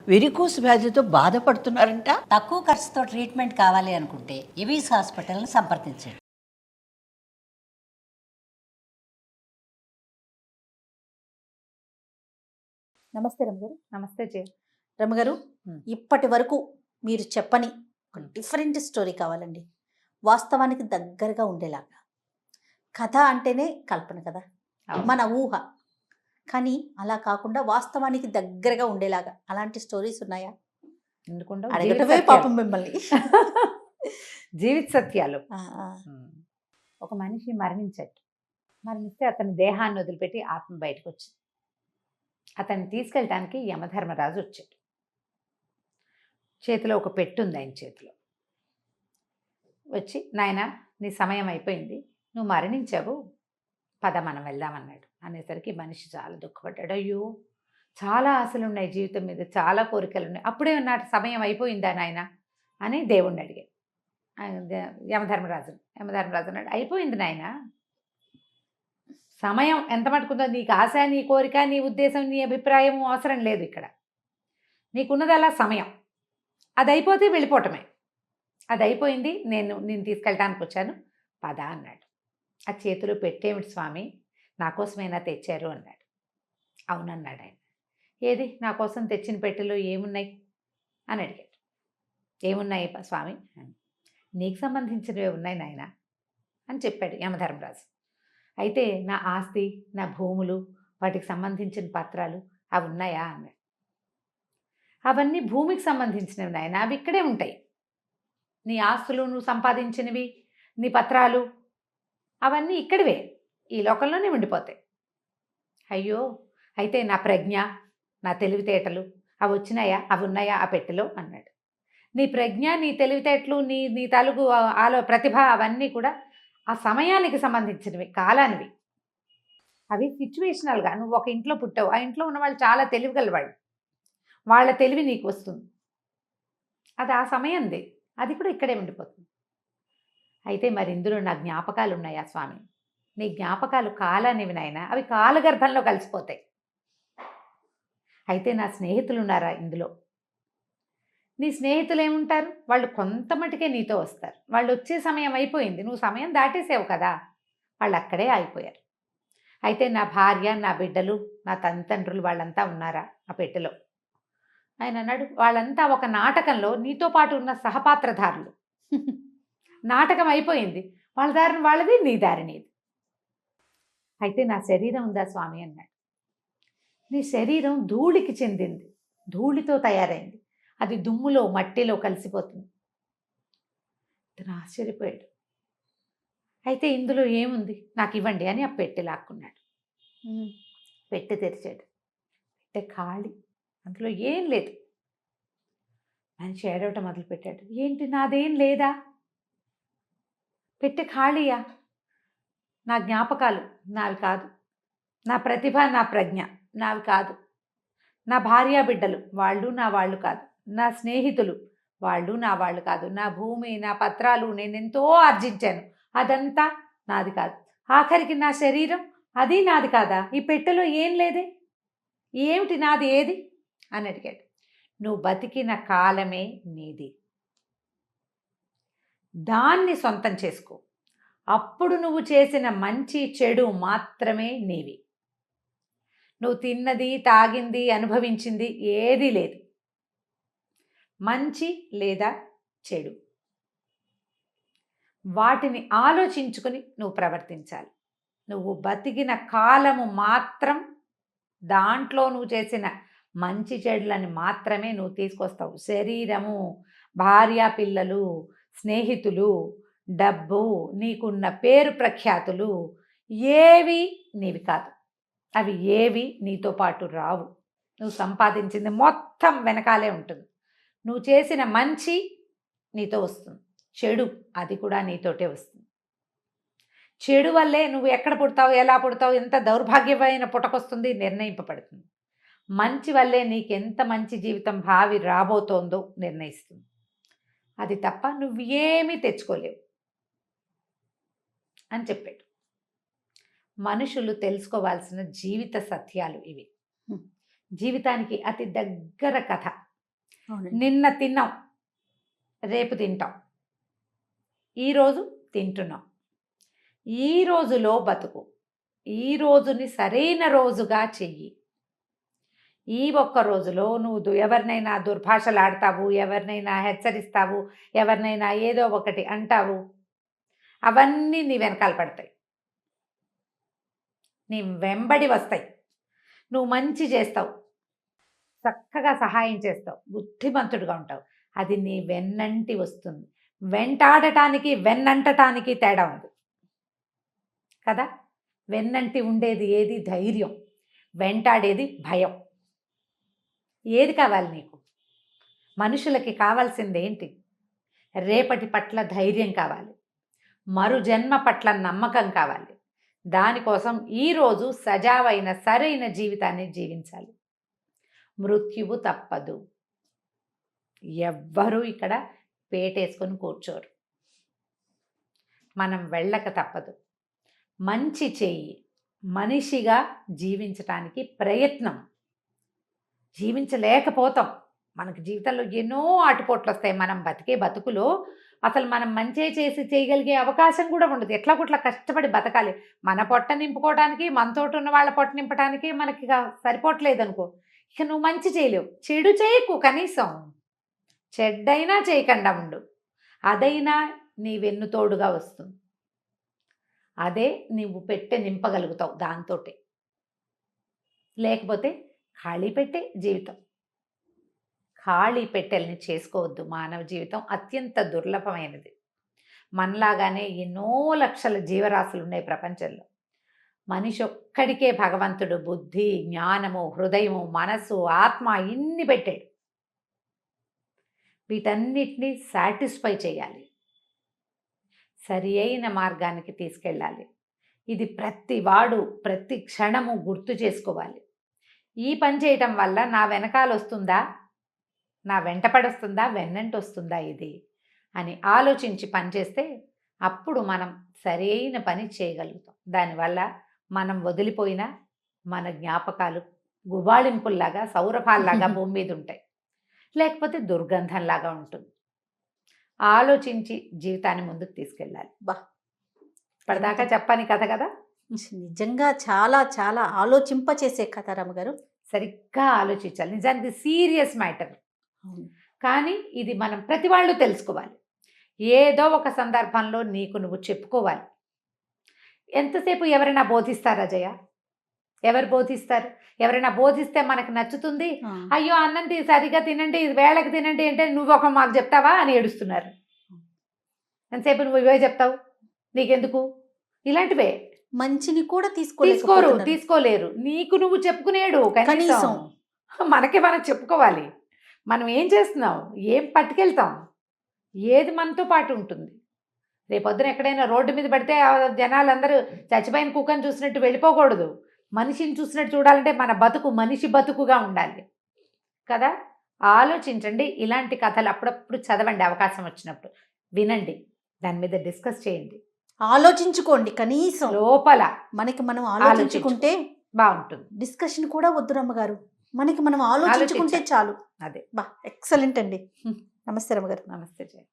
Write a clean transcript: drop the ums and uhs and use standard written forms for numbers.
Varicose వ్యాధితో బాధపడుతున్నారంట. తక్కువ ఖర్చుతో ట్రీట్మెంట్ కావాలి అనుకుంటే ఎవిస్ హాస్పిటల్ని సంప్రదించండి. నమస్తే రమగారు. నమస్తే జయ. రమగారు, ఇప్పటి వరకు మీరు చెప్పని ఒక డిఫరెంట్ స్టోరీ కావాలండి. వాస్తవానికి దగ్గరగా ఉండేలాగా. కథ అంటేనే కల్పన కదా, మన ఊహ. కానీ అలా కాకుండా వాస్తవానికి దగ్గరగా ఉండేలాగా అలాంటి స్టోరీస్ ఉన్నాయా? అడగటమే పాపం మిమ్మల్ని. జీవిత సత్యాలు. ఆ, ఆ. ఒక మనిషి మరణిస్తే అతని దేహాన్ని వదిలిపెట్టి ఆత్మ బయటకు వచ్చింది. అతన్ని తీసుకెళ్ళటానికి యమధర్మరాజు వచ్చాడు. చేతిలో ఒక పెట్టు ఉంది ఆయన చేతిలో. వచ్చి, నాయనా నీ సమయం అయిపోయింది, నువ్వు మరణించావు, పద మనం వెళ్దామన్నాడు. అనేసరికి మనిషి చాలా దుఃఖపడ్డాడు. అయ్యో, చాలా ఆశలు ఉన్నాయి జీవితం మీద, చాలా కోరికలు ఉన్నాయి, అప్పుడే నా సమయం అయిపోయిందా నాయన అని దేవుణ్ణి అడిగాడు. యమధర్మరాజు అన్నాడు, అయిపోయింది నాయన, సమయం ఎంత మటుకుందో, నీకు ఆశ, నీ కోరిక, నీ ఉద్దేశం, నీ అభిప్రాయం అవసరం లేదు. ఇక్కడ నీకున్నది అలా సమయం, అది అయిపోతే వెళ్ళిపోవటమే. అది అయిపోయింది, నేను తీసుకెళ్ళటానికి వచ్చాను, పద అన్నాడు. ఆ చేతిలో పెట్టేమిటి స్వామి, నా కోసమైనా తెచ్చారు అన్నాడు. అవునన్నాడు ఆయన. ఏది నా కోసం తెచ్చిన పెట్టెలో ఏమున్నాయి అని అడిగాడు. ఏమున్నాయి స్వామి? నీకు సంబంధించినవి ఉన్నాయి నాయన అని చెప్పాడు యమధర్మరాజు. అయితే నా ఆస్తి, నా భూములు, వాటికి సంబంధించిన పత్రాలు అవి ఉన్నాయా అన్నాడు. అవన్నీ భూమికి సంబంధించినవి నాయన, అవి ఇక్కడే ఉంటాయి. నీ ఆస్తులు, నువ్వు సంపాదించినవి, నీ పత్రాలు అవన్నీ ఇక్కడివే, ఈ లోకంలోనే ఉండిపోతాయి. అయ్యో, అయితే నా ప్రజ్ఞ, నా తెలివితేటలు అవి వచ్చినాయా, అవి ఉన్నాయా ఆ పెట్టెలో అన్నాడు. నీ ప్రజ్ఞ, నీ తెలివితేటలు, నీ తాలూకు ప్రతిభ అవన్నీ కూడా ఆ సమయానికి సంబంధించినవి, కాలానివి. అవి సిచ్యువేషనల్గా. నువ్వు ఒక ఇంట్లో పుట్టావు, ఆ ఇంట్లో ఉన్న వాళ్ళు చాలా తెలివిగలవాళ్ళు, వాళ్ళ తెలివి నీకు వస్తుంది, అది ఆ సమయంది, అది కూడా ఇక్కడే ఉండిపోతుంది. అయితే మరి ఇందులో నా జ్ఞాపకాలు ఉన్నాయా స్వామి? నీ జ్ఞాపకాలు కాలానివి నాయనా, అవి కాలగర్భంలో కలిసిపోతాయి. అయితే నా స్నేహితులు ఉన్నారా ఇందులో? నీ స్నేహితులు ఏముంటారు, వాళ్ళు కొంత మటుకే నీతో వస్తారు, వాళ్ళు వచ్చే సమయం అయిపోయింది, నువ్వు సమయం దాటేసావు కదా, వాళ్ళు అక్కడే ఆగిపోయారు. అయితే నా భార్య, నా బిడ్డలు, నా తండ్రులు వాళ్ళంతా ఉన్నారా ఆ పెట్టెలో? ఆయన అన్నాడు, వాళ్ళంతా ఒక నాటకంలో నీతో పాటు ఉన్న సహపాత్రధారులు. నాటకం అయిపోయింది, వాళ్ళ దారిని వాళ్ళది, నీ దారి నీది. అయితే నా శరీరం ఉందా స్వామి అన్నాడు. నీ శరీరం ధూళికి చెందింది, ధూళితో తయారైంది, అది దుమ్ములో మట్టిలో కలిసిపోతుంది. అతను ఆశ్చర్యపోయాడు. అయితే ఇందులో ఏముంది, నాకు ఇవ్వండి అని ఆ పెట్టె లాక్కున్నాడు. పెట్టె తెరిచాడు. పెట్టె ఖాళీ, అందులో ఏం లేదు. మనిషి ఏడవటం మొదలుపెట్టాడు. ఏంటి, నాదేం లేదా? పెట్టె ఖాళీయా? నా జ్ఞాపకాలు నావి కాదు, నా ప్రతిభ, నా ప్రజ్ఞ నావి కాదు, నా భార్యా బిడ్డలు వాళ్ళు నా వాళ్ళు కాదు, నా స్నేహితులు వాళ్ళు నా వాళ్ళు కాదు, నా భూమి, నా పత్రాలు, నేనెంతో ఆర్జించాను, అదంతా నాది కాదు, ఆఖరికి నా శరీరం అది నాది కాదా? ఈ పెట్టెలో ఏం లేదే, ఏమిటి నాది, ఏది అని అడిగాడు. నువ్వు బతికిన కాలమే నీది, దాన్ని సొంతం చేసుకో, అప్పుడు నువ్వు చేసిన మంచి చెడు మాత్రమే నీవి. నువ్వు తిన్నది, తాగింది, అనుభవించింది ఏదీ లేదు, మంచి లేదా చెడు, వాటిని ఆలోచించుకొని నువ్వు ప్రవర్తించాలి. నువ్వు బతికిన కాలము మాత్రం దాంట్లో నువ్వు చేసిన మంచి చెడులని మాత్రమే నువ్వు తీసుకొస్తావు. శరీరము, భార్య, పిల్లలు, స్నేహితులు, డబ్బు, నీకున్న పేరు ప్రఖ్యాతులు ఏవి నీవి కాదు, అవి ఏవి నీతో పాటు రావు. నువ్వు సంపాదించింది మొత్తం వెనకాలే ఉంటుంది. నువ్వు చేసిన మంచి నీతో వస్తుంది, చెడు అది కూడా నీతోటే వస్తుంది. చెడు వల్లే నువ్వు ఎక్కడ పుడతావు, ఎలా పుడతావు, ఎంత దౌర్భాగ్యమైన పుటకొస్తుంది నిర్ణయింపబడుతుంది. మంచి వల్లే నీకెంత మంచి జీవితం భావి రాబోతోందో నిర్ణయిస్తుంది. అది తప్ప నువ్వు ఏమీ తెచ్చుకోలేవు అని చెప్పాడు. మనుషులు తెలుసుకోవాల్సిన జీవిత సత్యాలు ఇవి. జీవితానికి అతి దగ్గర కథ అవునండి. నిన్న తిన్నాం, రేపు తింటాం, ఈరోజు తింటున్నాం. ఈ రోజులో బతుకు, ఈ రోజుని సరైన రోజుగా చెయ్యి. ఈ ఒక్క రోజులో నువ్వు ఎవరినైనా దుర్భాషలాడతావు, ఎవరినైనా హెచ్చరిస్తావు, ఎవరినైనా ఏదో ఒకటి అంటావు, అవన్నీ నీ వెనకాల పడతాయి, నీ వెంబడి వస్తాయి. నువ్వు మంచి చేస్తావు, చక్కగా సహాయం చేస్తావు, బుద్ధిమంతుడుగా ఉంటావు, అది నీ వెన్నంటి వస్తుంది. వెంటాడటానికి వెన్నంటటానికి తేడా ఉంది కదా. వెన్నంటి ఉండేది ఏది? ధైర్యం. వెంటాడేది భయం. ఏది కావాలి నీకు? మనుషులకి కావాల్సింది ఏంటి? రేపటి పట్ల ధైర్యం కావాలి, మరు జన్మ పట్ల నమ్మకం కావాలి. దానికోసం ఈరోజు సజావైన సరైన జీవితాన్ని జీవించాలి. మృత్యువు తప్పదు. ఎవ్వరూ ఇక్కడ పేటేసుకొని కూర్చోరు. మనం వెళ్ళక తప్పదు. మంచి చెయ్యి, మనిషిగా జీవించటానికి ప్రయత్నం. జీవించలేకపోతాం. మనకి జీవితంలో ఎన్నో ఆటుపోట్లు వస్తాయి. మనం బతికే బతుకులో అసలు మనం మంచి చేసి చేయగలిగే అవకాశం కూడా ఉండదు. ఎట్లా కొట్లా కష్టపడి బతకాలి. మన పొట్ట నింపుకోవడానికి, మనతోటి ఉన్న వాళ్ళ పొట్ట నింపడానికి మనకి సరిపోవట్లేదు అనుకో, ఇక నువ్వు మంచి చేయలేవు. చెడు చేయకు, కనీసం చెడ్డైనా చేయకుండా ఉండు. అదైనా నీ వెన్నుతోడుగా వస్తుంది. అదే నువ్వు పెట్టె నింపగలుగుతావు దాంతోటే. లేకపోతే ఖాళీ పెట్టే జీవితం. ఖాళీ పెట్టెల్ని చేసుకోవద్దు. మానవ జీవితం అత్యంత దుర్లభమైనది. మనలాగానే ఎన్నో లక్షల జీవరాశులు ఉన్నాయి ప్రపంచంలో. మనిషి ఒక్కడికే భగవంతుడు బుద్ధి, జ్ఞానము, హృదయము, మనసు, ఆత్మ ఇన్ని పెట్టాడు. వీటన్నిటినీ సాటిస్ఫై చేయాలి, సరి అయిన మార్గానికి తీసుకెళ్ళాలి. ఇది ప్రతి వాడు ప్రతి క్షణము గుర్తు చేసుకోవాలి. ఈ పని చేయటం వల్ల నా వెనకాల వస్తుందా, నా వెంటపడొస్తుందా, వెన్నంటి వస్తుందా ఇది అని ఆలోచించి పనిచేస్తే అప్పుడు మనం సరైన పని చేయగలుగుతాం. దానివల్ల మనం వదిలిపోయిన మన జ్ఞాపకాలు గుబాళింపుల్లాగా, సౌరభాల్లాగా భూమి మీద ఉంటాయి. లేకపోతే దుర్గంధంలాగా ఉంటుంది. ఆలోచించి జీవితాన్ని ముందుకు తీసుకెళ్ళాలి. బా, ఇప్పటిదాకా చెప్పని కథ కదా. నిజంగా చాలా చాలా ఆలోచింపచేసే కథ రమ్మగారు. సరిగ్గా ఆలోచించాలి. నిజానికి సీరియస్ మ్యాటర్, కానీ ఇది మనం ప్రతి వాళ్ళు తెలుసుకోవాలి. ఏదో ఒక సందర్భంలో నీకు నువ్వు చెప్పుకోవాలి. ఎంతసేపు ఎవరైనా బోధిస్తారా జయ? ఎవరు బోధిస్తారు? ఎవరైనా బోధిస్తే మనకు నచ్చుతుంది. అయ్యో అన్నం సరిగా తినండి, వేళకి తినండి అంటే నువ్వు ఒక మాకు చెప్తావా అని ఏడుస్తున్నారు. ఎంతసేపు నువ్వు ఇవే చెప్తావు, నీకెందుకు? ఇలాంటివే. మంచిని కూడా తీసుకోలేరు. నీకు నువ్వు చెప్పుకునేడు కనీసం. మనకే మనం చెప్పుకోవాలి. మనం ఏం చేస్తున్నాం, ఏం పట్టుకెళ్తాం, ఏది మనతో పాటు ఉంటుంది. రేపొద్దున ఎక్కడైనా రోడ్డు మీద పడితే జనాలందరూ చచ్చిపోయిన కుక్కని చూసినట్టు వెళ్ళిపోకూడదు. మనిషిని చూసినట్టు చూడాలంటే మన బతుకు మనిషి బతుకుగా ఉండాలి కదా. ఆలోచించండి. ఇలాంటి కథలు అప్పుడప్పుడు చదవండి, అవకాశం వచ్చినప్పుడు వినండి, దాని మీద డిస్కస్ చేయండి, ఆలోచించుకోండి. కనీసం లోపల మనకి మనం ఆలోచించుకుంటే బాగుంటుంది. డిస్కషన్ కూడా వద్దు రమ్మగారు, మనకి మనం ఆలోచించుకుంటే చాలు. అదే బా, ఎక్సలెంట్ అండి. నమస్తే రమ్మగారు. నమస్తే జయ.